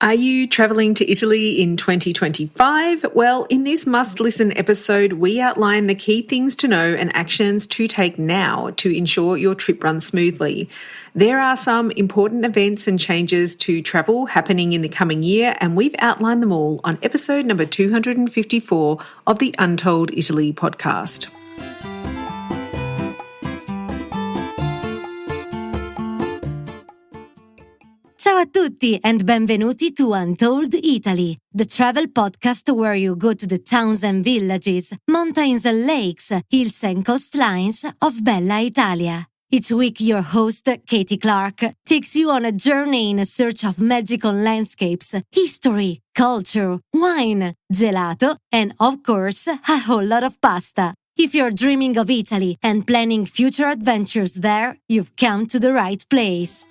Are you travelling to Italy in 2025? Well, in this must-listen episode, we outline the key things to know and actions to take now to ensure your trip runs smoothly. There are some important events and changes to travel happening in the coming year, and we've outlined them all on episode number 254 of the Untold Italy podcast. Ciao a tutti and benvenuti to Untold Italy, the travel podcast where you go to the towns and villages, mountains and lakes, hills and coastlines of Bella Italia. Each week your host, Katy Clarke, takes you on a journey in search of magical landscapes, history, culture, wine, gelato, and of course, a whole lot of pasta. If you're dreaming of Italy and planning future adventures there, you've come to the right place.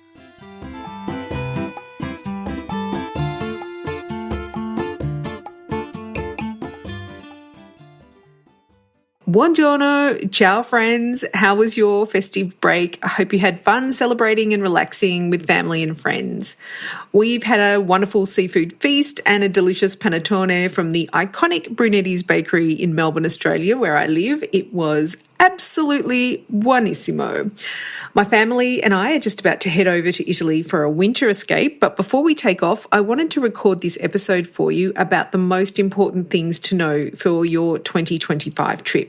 Buongiorno, ciao friends. How was your festive break? I hope you had fun celebrating and relaxing with family and friends. We've had a wonderful seafood feast and a delicious panettone from the iconic Brunetti's Bakery in Melbourne, Australia, where I live. It was absolutely buonissimo. My family and I are just about to head over to Italy for a winter escape, but before we take off, I wanted to record this episode for you about the most important things to know for your 2025 trip.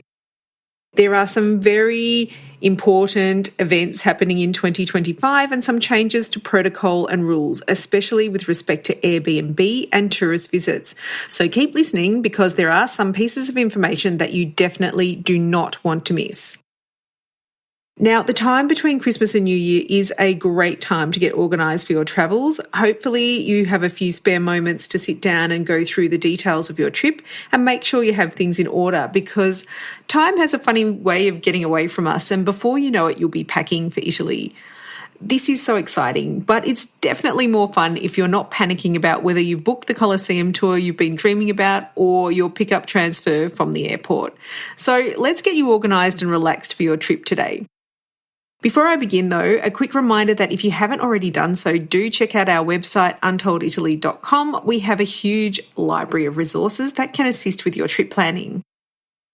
There are some very important events happening in 2025 and some changes to protocol and rules, especially with respect to Airbnb and tourist visits. So keep listening because there are some pieces of information that you definitely do not want to miss. Now, the time between Christmas and New Year is a great time to get organised for your travels. Hopefully you have a few spare moments to sit down and go through the details of your trip and make sure you have things in order because time has a funny way of getting away from us and before you know it, you'll be packing for Italy. This is so exciting, but it's definitely more fun if you're not panicking about whether you booked the Colosseum tour you've been dreaming about or your pickup transfer from the airport. So let's get you organised and relaxed for your trip today. Before I begin though, a quick reminder that if you haven't already done so, do check out our website untolditaly.com. We have a huge library of resources that can assist with your trip planning.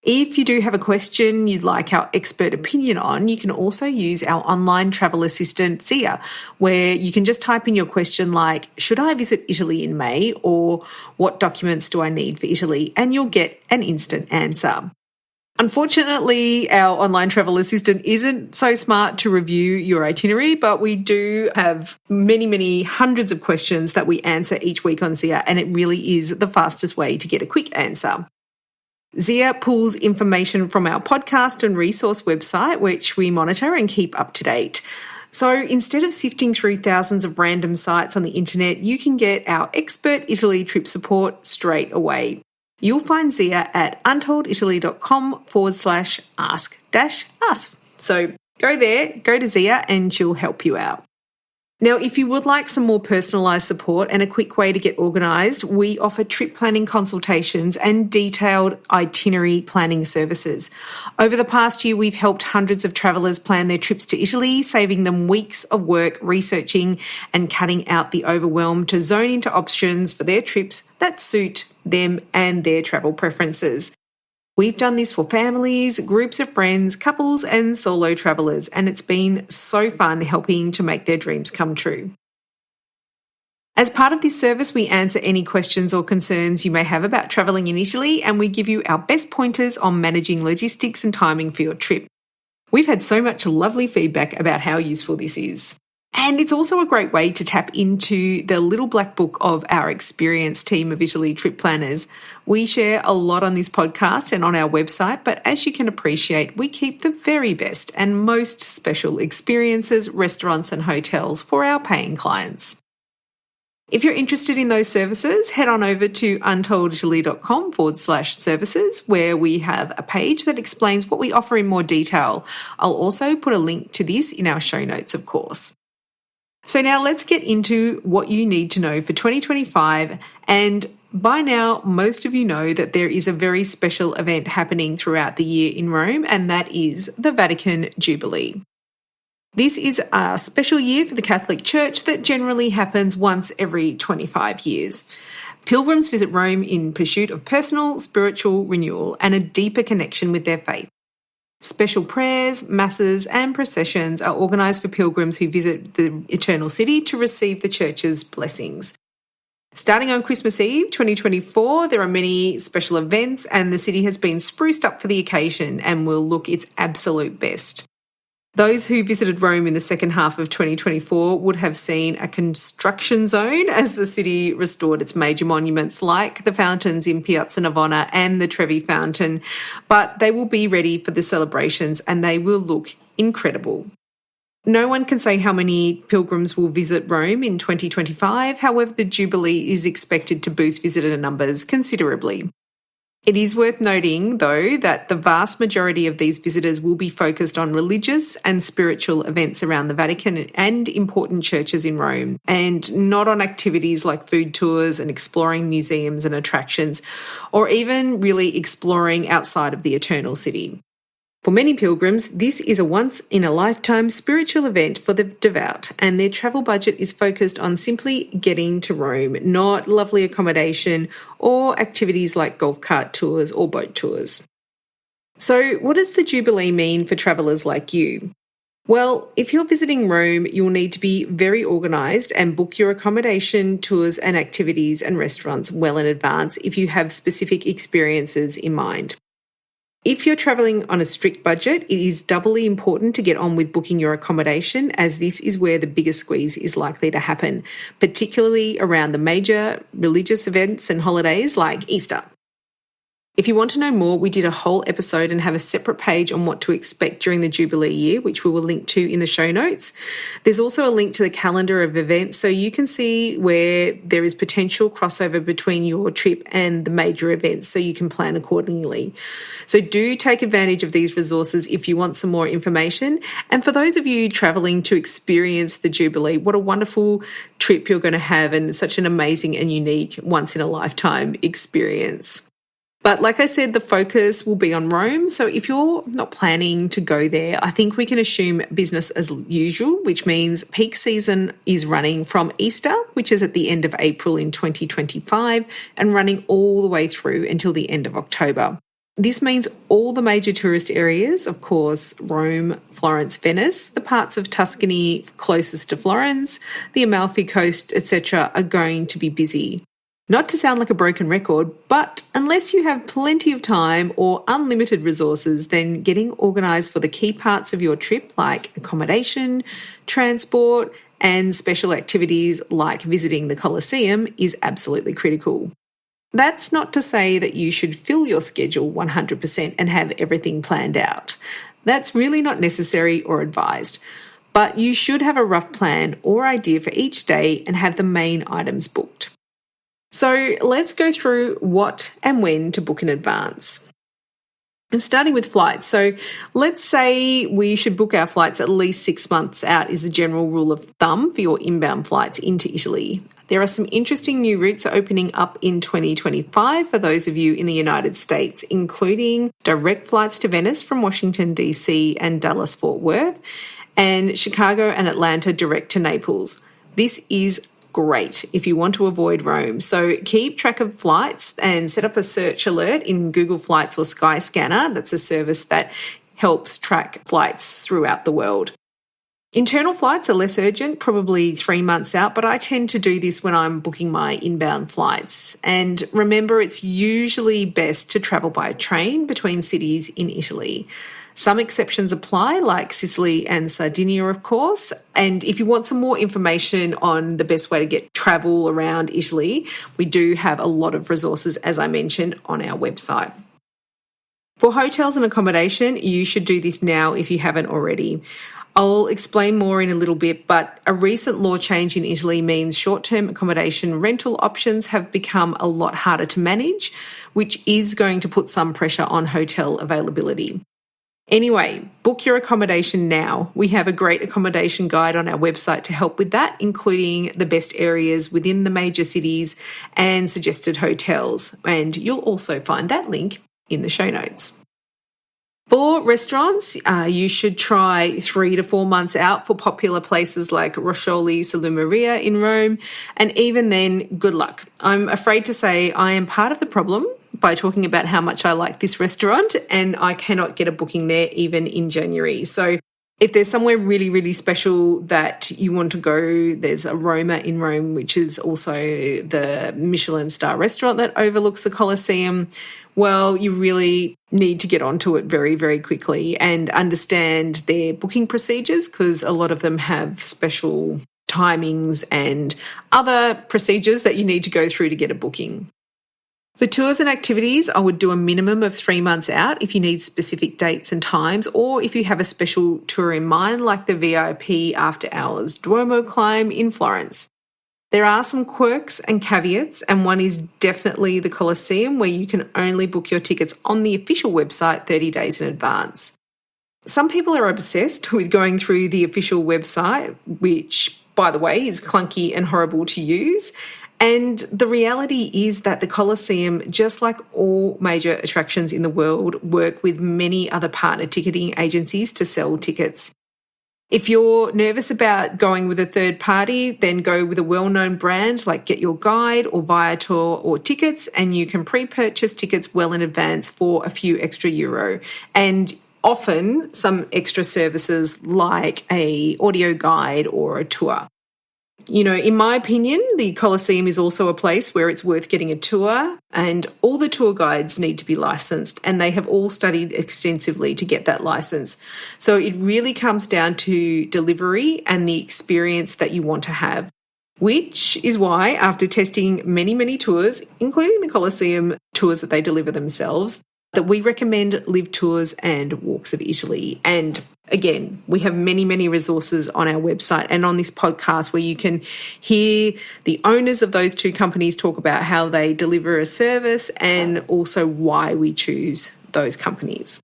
If you do have a question you'd like our expert opinion on, you can also use our online travel assistant, Zia, where you can just type in your question like, should I visit Italy in May? Or what documents do I need for Italy? And you'll get an instant answer. Unfortunately, our online travel assistant isn't so smart to review your itinerary, but we do have many hundreds of questions that we answer each week on Zia, and it really is the fastest way to get a quick answer. Zia pulls information from our podcast and resource website, which we monitor and keep up to date. So instead of sifting through thousands of random sites on the internet, you can get our expert Italy trip support straight away. You'll find Zia at untolditaly.com/ask-us. So go there, go to Zia and she'll help you out. Now, if you would like some more personalised support and a quick way to get organised, we offer trip planning consultations and detailed itinerary planning services. Over the past year, we've helped hundreds of travellers plan their trips to Italy, saving them weeks of work researching and cutting out the overwhelm to zone into options for their trips that suit them and their travel preferences. We've done this for families, groups of friends, couples and solo travellers, and it's been so fun helping to make their dreams come true. As part of this service, we answer any questions or concerns you may have about travelling in Italy, and we give you our best pointers on managing logistics and timing for your trip. We've had so much lovely feedback about how useful this is. And it's also a great way to tap into the little black book of our experienced team of Italy trip planners. We share a lot on this podcast and on our website, but as you can appreciate, we keep the very best and most special experiences, restaurants and hotels for our paying clients. If you're interested in those services, head on over to untolditaly.com/services, where we have a page that explains what we offer in more detail. I'll also put a link to this in our show notes, of course. So now let's get into what you need to know for 2025. And by now, most of you know that there is a very special event happening throughout the year in Rome, and that is the Vatican Jubilee. This is a special year for the Catholic Church that generally happens once every 25 years. Pilgrims visit Rome in pursuit of personal, spiritual renewal and a deeper connection with their faith. Special prayers, masses, and processions are organised for pilgrims who visit the Eternal City to receive the Church's blessings. Starting on Christmas Eve 2024, there are many special events and the city has been spruced up for the occasion and will look its absolute best. Those who visited Rome in the second half of 2024 would have seen a construction zone as the city restored its major monuments like the fountains in Piazza Navona and the Trevi Fountain, but they will be ready for the celebrations and they will look incredible. No one can say how many pilgrims will visit Rome in 2025, however the Jubilee is expected to boost visitor numbers considerably. It is worth noting, though, that the vast majority of these visitors will be focused on religious and spiritual events around the Vatican and important churches in Rome, and not on activities like food tours and exploring museums and attractions, or even really exploring outside of the Eternal City. For many pilgrims, this is a once-in-a-lifetime spiritual event for the devout, and their travel budget is focused on simply getting to Rome, not lovely accommodation or activities like golf cart tours or boat tours. So, what does the Jubilee mean for travellers like you? Well, if you're visiting Rome, you'll need to be very organised and book your accommodation, tours and activities and restaurants well in advance if you have specific experiences in mind. If you're travelling on a strict budget, it is doubly important to get on with booking your accommodation, as this is where the biggest squeeze is likely to happen, particularly around the major religious events and holidays like Easter. If you want to know more, we did a whole episode and have a separate page on what to expect during the Jubilee year, which we will link to in the show notes. There's also a link to the calendar of events so you can see where there is potential crossover between your trip and the major events so you can plan accordingly. So do take advantage of these resources if you want some more information. And for those of you travelling to experience the Jubilee, what a wonderful trip you're going to have and such an amazing and unique once-in-a-lifetime experience. But like I said, the focus will be on Rome. So if you're not planning to go there, I think we can assume business as usual, which means peak season is running from Easter, which is at the end of April in 2025, and running all the way through until the end of October. This means all the major tourist areas, of course, Rome, Florence, Venice, the parts of Tuscany closest to Florence, the Amalfi Coast, etc., are going to be busy. Not to sound like a broken record, but unless you have plenty of time or unlimited resources, then getting organised for the key parts of your trip like accommodation, transport, and special activities like visiting the Colosseum is absolutely critical. That's not to say that you should fill your schedule 100% and have everything planned out. That's really not necessary or advised. But you should have a rough plan or idea for each day and have the main items booked. So let's go through what and when to book in advance. And starting with flights. So let's say we should book our flights at least 6 months out is a general rule of thumb for your inbound flights into Italy. There are some interesting new routes opening up in 2025 for those of you in the United States, including direct flights to Venice from Washington, D.C. and Dallas-Fort Worth, and Chicago and Atlanta direct to Naples. This is great if you want to avoid Rome. So keep track of flights and set up a search alert in Google Flights or Skyscanner. That's a service that helps track flights throughout the world. Internal flights are less urgent, probably 3 months out, but I tend to do this when I'm booking my inbound flights. And remember, it's usually best to travel by train between cities in Italy. Some exceptions apply, like Sicily and Sardinia, of course. And if you want some more information on the best way to get travel around Italy, we do have a lot of resources, as I mentioned, on our website. For hotels and accommodation, you should do this now if you haven't already. I'll explain more in a little bit, but a recent law change in Italy means short-term accommodation rental options have become a lot harder to manage, which is going to put some pressure on hotel availability. Anyway, book your accommodation now. We have a great accommodation guide on our website to help with that, including the best areas within the major cities and suggested hotels. And you'll also find that link in the show notes. For restaurants, you should try 3 to 4 months out for popular places like Roscioli Salumeria in Rome, and even then, good luck. I'm afraid to say I am part of the problem by talking about how much I like this restaurant, and I cannot get a booking there even in January. So if there's somewhere really, really special that you want to go, there's a Roma in Rome, which is also the Michelin star restaurant that overlooks the Colosseum. Well, you really need to get onto it very, very quickly and understand their booking procedures, because a lot of them have special timings and other procedures that you need to go through to get a booking. For tours and activities, I would do a minimum of 3 months out if you need specific dates and times, or if you have a special tour in mind, like the VIP after hours Duomo climb in Florence. There are some quirks and caveats, and one is definitely the Colosseum, where you can only book your tickets on the official website 30 days in advance. Some people are obsessed with going through the official website, which, by the way, is clunky and horrible to use. And the reality is that the Colosseum, just like all major attractions in the world, work with many other partner ticketing agencies to sell tickets. If you're nervous about going with a third party, then go with a well-known brand like Get Your Guide or Viator or Tickets, and you can pre-purchase tickets well in advance for a few extra euro, and often some extra services like a audio guide or a tour. You know, in my opinion, the Colosseum is also a place where it's worth getting a tour, and all the tour guides need to be licensed, and they have all studied extensively to get that license. So it really comes down to delivery and the experience that you want to have, which is why, after testing many, many tours, including the Colosseum tours that they deliver themselves, that we recommend Live Tours and Walks of Italy. And again, we have many, many resources on our website and on this podcast where you can hear the owners of those two companies talk about how they deliver a service and also why we choose those companies.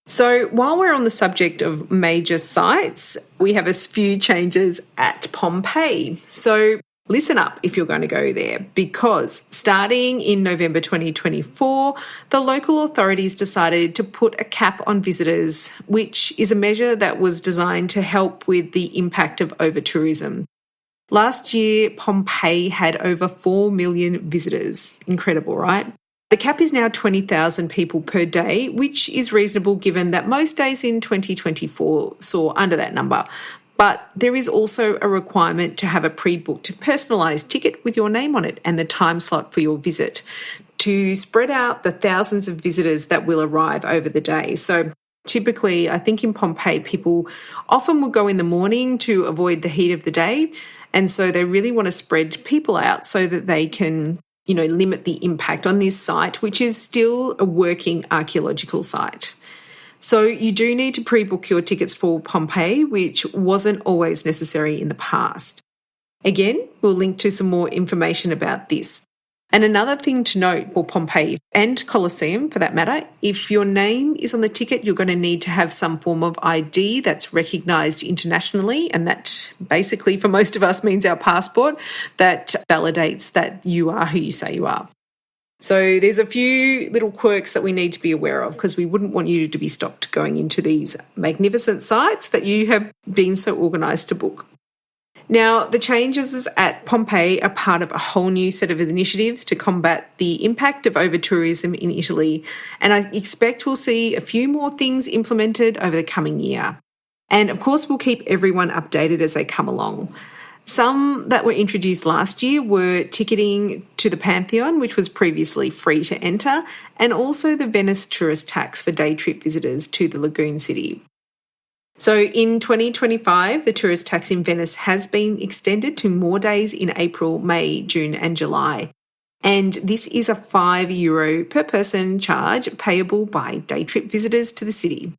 So while we're on the subject of major sites, we have a few changes at Pompeii. So listen up if you're going to go there, because starting in November 2024, the local authorities decided to put a cap on visitors, which is a measure that was designed to help with the impact of over-tourism. Last year, Pompeii had over 4 million visitors. Incredible, right? The cap is now 20,000 people per day, which is reasonable given that most days in 2024 saw under that number. But there is also a requirement to have a pre-booked personalised ticket with your name on it and the time slot for your visit to spread out the thousands of visitors that will arrive over the day. So typically, I think in Pompeii, people often will go in the morning to avoid the heat of the day. And so they really want to spread people out so that they can, limit the impact on this site, which is still a working archaeological site. So you do need to pre-book your tickets for Pompeii, which wasn't always necessary in the past. Again, we'll link to some more information about this. And another thing to note for Pompeii and Colosseum, for that matter, if your name is on the ticket, you're going to need to have some form of ID that's recognised internationally, and that basically for most of us means our passport that validates that you are who you say you are. So there's a few little quirks that we need to be aware of, because we wouldn't want you to be stopped going into these magnificent sites that you have been so organised to book. Now, the changes at Pompeii are part of a whole new set of initiatives to combat the impact of over-tourism in Italy, and I expect we'll see a few more things implemented over the coming year. And of course, we'll keep everyone updated as they come along. Some that were introduced last year were ticketing to the Pantheon, which was previously free to enter, and also the Venice tourist tax for day trip visitors to the lagoon city. So in 2025, the tourist tax in Venice has been extended to more days in April, May, June and July. And this is a €5 per person charge payable by day trip visitors to the city.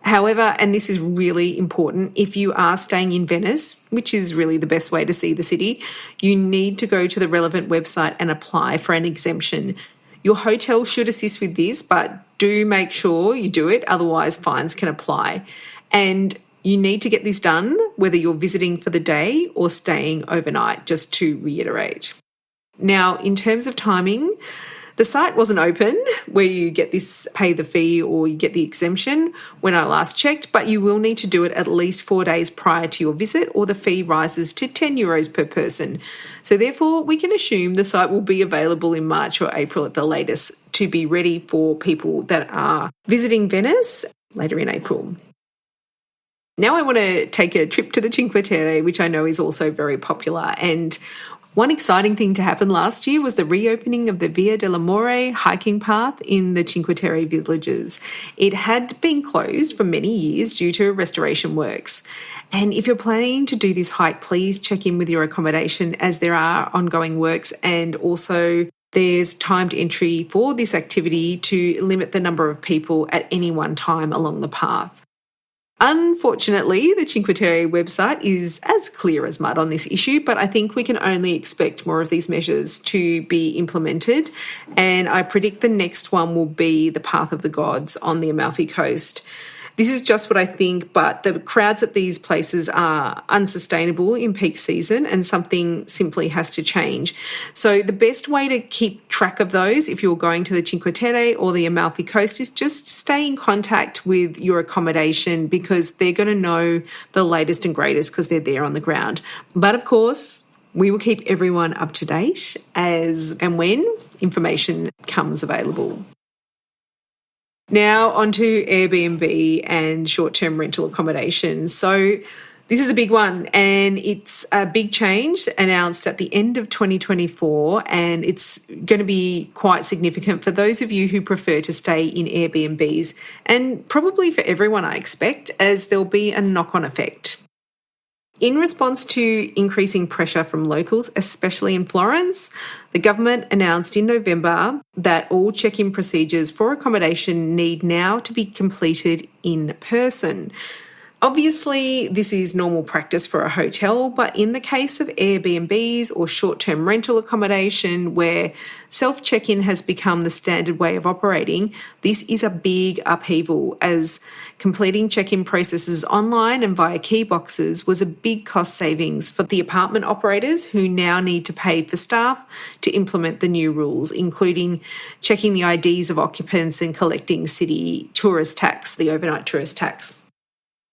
However, and this is really important, if you are staying in Venice, which is really the best way to see the city, you need to go to the relevant website and apply for an exemption. Your hotel should assist with this, but do make sure you do it, otherwise fines can apply. And you need to get this done whether you're visiting for the day or staying overnight, just to reiterate. Now, in terms of timing, The site wasn't open where you get this pay the fee or you get the exemption when I last checked, but you will need to do it at least 4 days prior to your visit or the fee rises to €10 per person. So therefore, we can assume the site will be available in March or April at the latest to be ready for people that are visiting Venice later in April. Now I want to take a trip to the Cinque Terre, which I know is also very popular. And one exciting thing to happen last year was the reopening of the Via dell'Amore hiking path in the Cinque Terre villages. It had been closed for many years due to restoration works. And if you're planning to do this hike, please check in with your accommodation as there are ongoing works, and also there's timed entry for this activity to limit the number of people at any one time along the path. Unfortunately, the Cinque Terre website is as clear as mud on this issue, but I think we can only expect more of these measures to be implemented, and I predict the next one will be the Path of the Gods on the Amalfi Coast. This is just what I think, but the crowds at these places are unsustainable in peak season and something simply has to change. So the best way to keep track of those if you're going to the Cinque Terre or the Amalfi Coast is just stay in contact with your accommodation, because they're going to know the latest and greatest because they're there on the ground. But of course, we will keep everyone up to date as and when information comes available. Now onto Airbnb and short-term rental accommodation. So this is a big one, and it's a big change announced at the end of 2024, and it's going to be quite significant for those of you who prefer to stay in Airbnbs, and probably for everyone, I expect, as there'll be a knock-on effect. In response to increasing pressure from locals, especially in Florence, the government announced in November that all check-in procedures for accommodation need now to be completed in person. Obviously, this is normal practice for a hotel, but in the case of Airbnbs or short-term rental accommodation where self-check-in has become the standard way of operating, this is a big upheaval, as completing check-in processes online and via key boxes was a big cost savings for the apartment operators who now need to pay for staff to implement the new rules, including checking the IDs of occupants and collecting city tourist tax, the overnight tourist tax.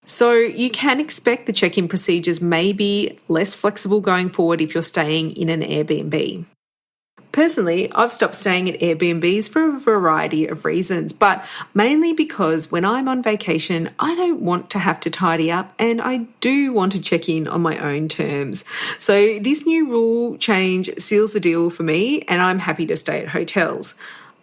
So you can expect the check-in procedures may be less flexible going forward if you're staying in an Airbnb. Personally, I've stopped staying at Airbnbs for a variety of reasons, but mainly because when I'm on vacation, I don't want to have to tidy up and I do want to check in on my own terms. So this new rule change seals the deal for me, and I'm happy to stay at hotels.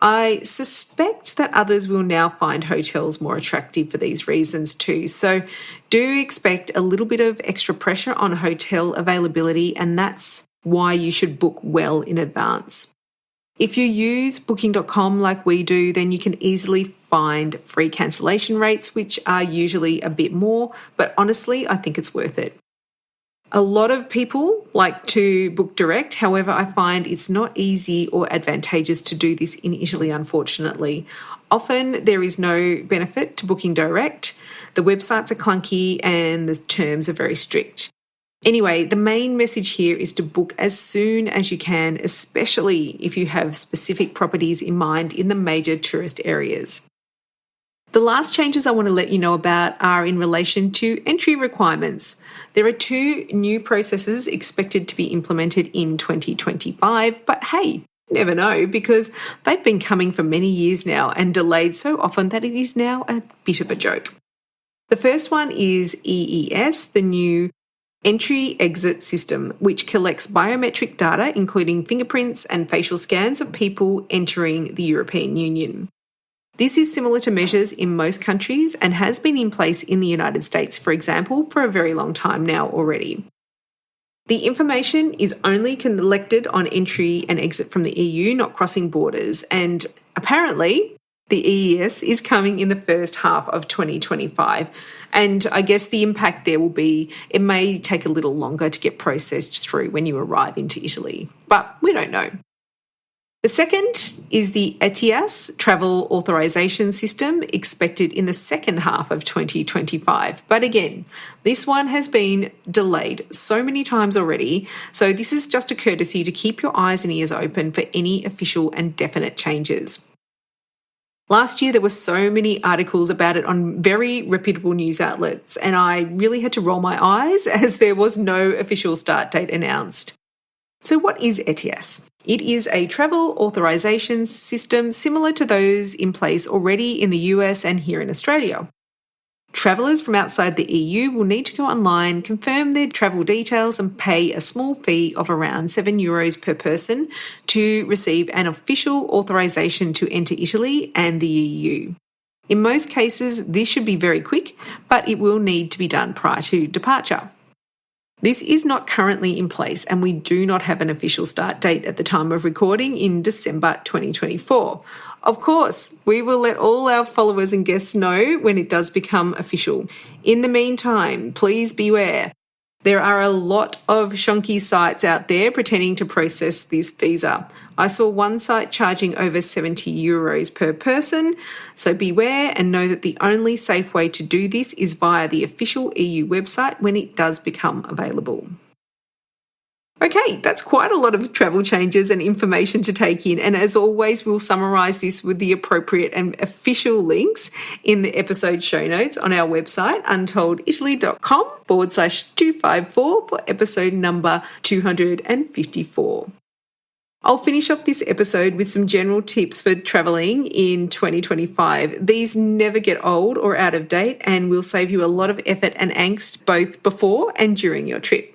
I suspect that others will now find hotels more attractive for these reasons too. So do expect a little bit of extra pressure on hotel availability, and that's why you should book well in advance. If you use booking.com like we do, then you can easily find free cancellation rates, which are usually a bit more, but honestly, I think it's worth it. A lot of people like to book direct. However, I find it's not easy or advantageous to do this in Italy, unfortunately. Often there is no benefit to booking direct. The websites are clunky and the terms are very strict. Anyway, the main message here is to book as soon as you can, especially if you have specific properties in mind in the major tourist areas. The last changes I want to let you know about are in relation to entry requirements. There are 2 new processes expected to be implemented in 2025, but hey, never know, because they've been coming for many years now and delayed so often that it is now a bit of a joke. The first one is EES, the new entry-exit system, which collects biometric data, including fingerprints and facial scans of people entering the European Union. This is similar to measures in most countries and has been in place in the United States, for example, for a very long time now already. The information is only collected on entry and exit from the EU, not crossing borders, and apparently the EES is coming in the first half of 2025. And I guess the impact there will be it may take a little longer to get processed through when you arrive into Italy, but we don't know. The second is the ETIAS travel authorization system, expected in the second half of 2025. But again, this one has been delayed so many times already, so this is just a courtesy to keep your eyes and ears open for any official and definite changes. Last year, there were so many articles about it on very reputable news outlets, and I really had to roll my eyes as there was no official start date announced. So what is ETIAS? It is a travel authorization system similar to those in place already in the US and here in Australia. Travellers from outside the EU will need to go online, confirm their travel details and pay a small fee of around €7 per person to receive an official authorization to enter Italy and the EU. In most cases, this should be very quick, but it will need to be done prior to departure. This is not currently in place, and we do not have an official start date at the time of recording in December 2024. Of course, we will let all our followers and guests know when it does become official. In the meantime, please beware. There are a lot of shonky sites out there pretending to process this visa. I saw one site charging over €70 per person, so beware and know that the only safe way to do this is via the official EU website when it does become available. Okay, that's quite a lot of travel changes and information to take in, and as always, we'll summarise this with the appropriate and official links in the episode show notes on our website, untolditaly.com/254 for episode number 254. I'll finish off this episode with some general tips for travelling in 2025. These never get old or out of date and will save you a lot of effort and angst both before and during your trip.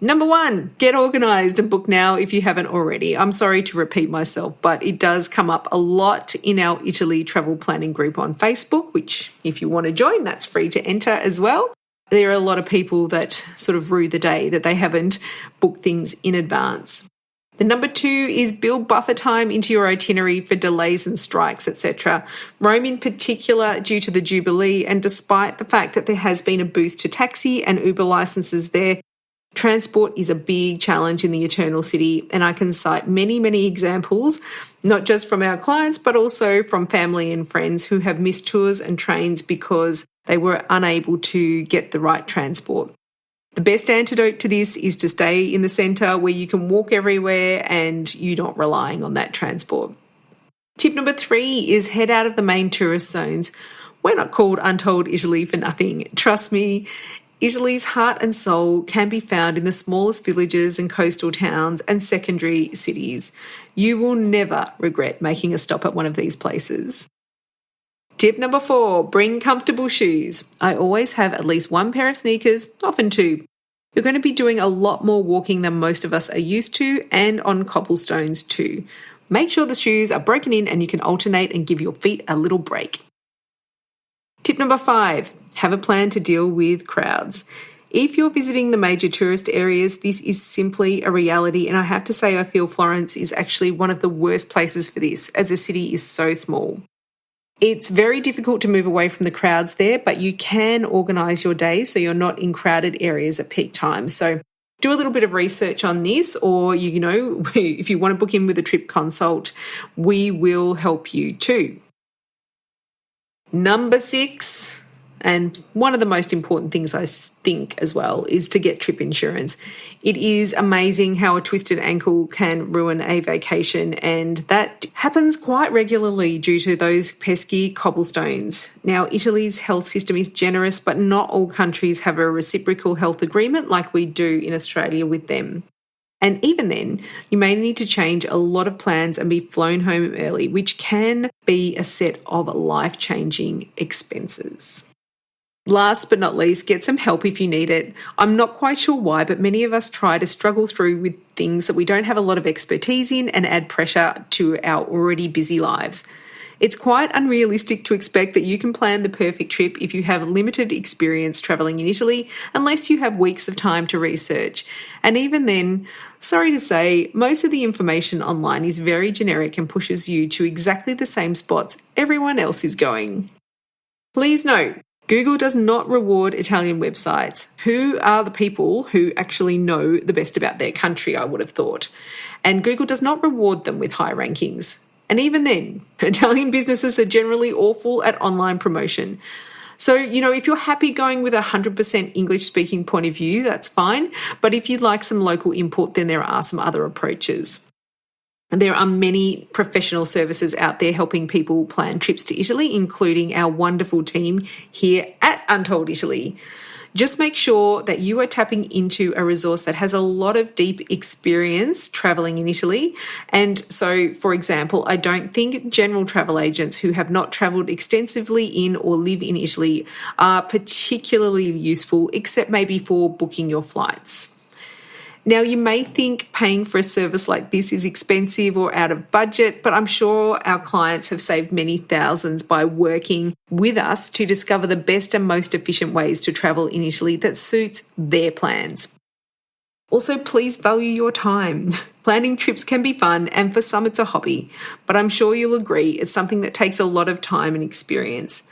Number 1, get organised and book now if you haven't already. I'm sorry to repeat myself, but it does come up a lot in our Italy travel planning group on Facebook, which if you want to join, that's free to enter as well. There are a lot of people that sort of rue the day that they haven't booked things in advance. The number 2 is build buffer time into your itinerary for delays and strikes, etc. Rome in particular, due to the Jubilee, and despite the fact that there has been a boost to taxi and Uber licenses there, transport is a big challenge in the Eternal City, and I can cite many, many examples, not just from our clients, but also from family and friends who have missed tours and trains because they were unable to get the right transport. The best antidote to this is to stay in the centre where you can walk everywhere and you're not relying on that transport. Tip number 3 is head out of the main tourist zones. We're not called Untold Italy for nothing. Trust me, Italy's heart and soul can be found in the smallest villages and coastal towns and secondary cities. You will never regret making a stop at one of these places. Tip number 4, bring comfortable shoes. I always have at least one pair of sneakers, often 2. You're going to be doing a lot more walking than most of us are used to, and on cobblestones too. Make sure the shoes are broken in and you can alternate and give your feet a little break. Tip number 5, have a plan to deal with crowds. If you're visiting the major tourist areas, this is simply a reality, and I have to say I feel Florence is actually one of the worst places for this, as the city is so small. It's very difficult to move away from the crowds there, but you can organise your day so you're not in crowded areas at peak times. So do a little bit of research on this, or, if you want to book in with a trip consult, we will help you too. Number 6, and one of the most important things I think as well, is to get trip insurance. It is amazing how a twisted ankle can ruin a vacation, and that happens quite regularly due to those pesky cobblestones. Now, Italy's health system is generous, but not all countries have a reciprocal health agreement like we do in Australia with them. And even then, you may need to change a lot of plans and be flown home early, which can be a set of life-changing expenses. Last but not least, get some help if you need it. I'm not quite sure why, but many of us try to struggle through with things that we don't have a lot of expertise in and add pressure to our already busy lives. It's quite unrealistic to expect that you can plan the perfect trip if you have limited experience travelling in Italy, unless you have weeks of time to research. And even then, sorry to say, most of the information online is very generic and pushes you to exactly the same spots everyone else is going. Please note, Google does not reward Italian websites. Who are the people who actually know the best about their country, I would have thought. and Google does not reward them with high rankings. And even then, Italian businesses are generally awful at online promotion. So, if you're happy going with a 100% English speaking point of view, that's fine. But if you'd like some local input, then there are some other approaches. And there are many professional services out there helping people plan trips to Italy, including our wonderful team here at Untold Italy. Just make sure that you are tapping into a resource that has a lot of deep experience traveling in Italy. And so, for example, I don't think general travel agents who have not traveled extensively in or live in Italy are particularly useful, except maybe for booking your flights. Now, you may think paying for a service like this is expensive or out of budget, but I'm sure our clients have saved many thousands by working with us to discover the best and most efficient ways to travel in Italy that suits their plans. Also, please value your time. Planning trips can be fun, and for some it's a hobby, but I'm sure you'll agree it's something that takes a lot of time and experience.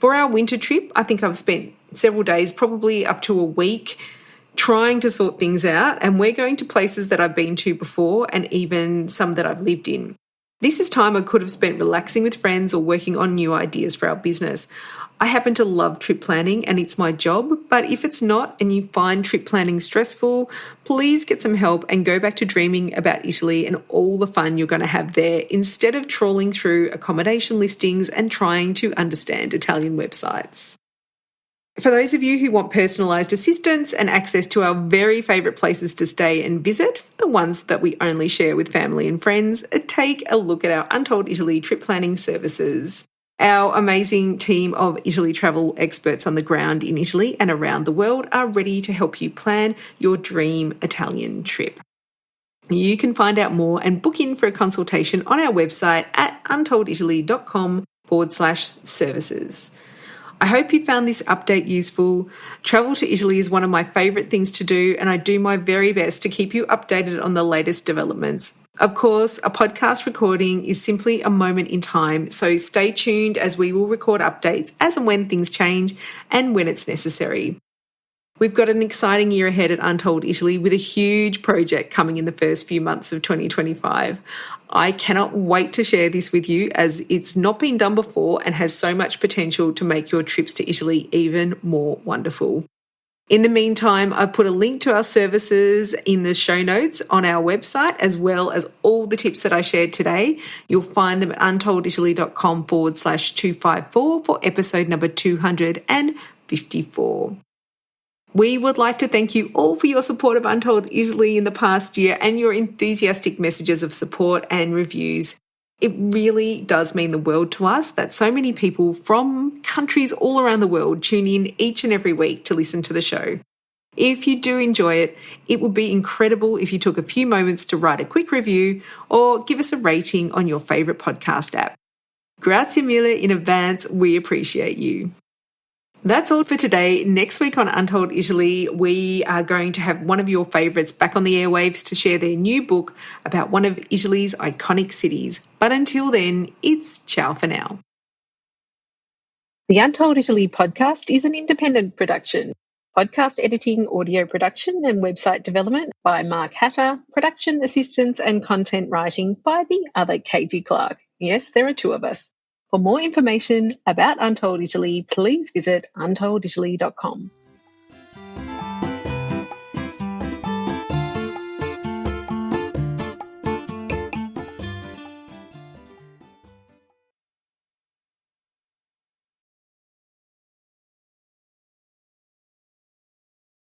For our winter trip, I think I've spent several days, probably up to a week, trying to sort things out, and we're going to places that I've been to before and even some that I've lived in. This is time I could have spent relaxing with friends or working on new ideas for our business. I happen to love trip planning and it's my job, but if it's not and you find trip planning stressful, please get some help and go back to dreaming about Italy and all the fun you're going to have there instead of trawling through accommodation listings and trying to understand Italian websites. For those of you who want personalised assistance and access to our very favourite places to stay and visit, the ones that we only share with family and friends, take a look at our Untold Italy trip planning services. Our amazing team of Italy travel experts on the ground in Italy and around the world are ready to help you plan your dream Italian trip. You can find out more and book in for a consultation on our website at untolditaly.com/services. I hope you found this update useful. Travel to Italy is one of my favourite things to do, and I do my very best to keep you updated on the latest developments. Of course, a podcast recording is simply a moment in time, so stay tuned as we will record updates as and when things change and when it's necessary. We've got an exciting year ahead at Untold Italy with a huge project coming in the first few months of 2025. I cannot wait to share this with you as it's not been done before and has so much potential to make your trips to Italy even more wonderful. In the meantime, I've put a link to our services in the show notes on our website, as well as all the tips that I shared today. You'll find them at untolditaly.com/254 for episode number 254. We would like to thank you all for your support of Untold Italy in the past year and your enthusiastic messages of support and reviews. It really does mean the world to us that so many people from countries all around the world tune in each and every week to listen to the show. If you do enjoy it, it would be incredible if you took a few moments to write a quick review or give us a rating on your favourite podcast app. Grazie mille in advance, we appreciate you. That's all for today. Next week on Untold Italy, we are going to have one of your favourites back on the airwaves to share their new book about one of Italy's iconic cities. But until then, it's ciao for now. The Untold Italy podcast is an independent production. Podcast editing, audio production and website development by Mark Hatter, production assistance and content writing by the other Katy Clarke. Yes, there are two of us. For more information about Untold Italy, please visit untolditaly.com.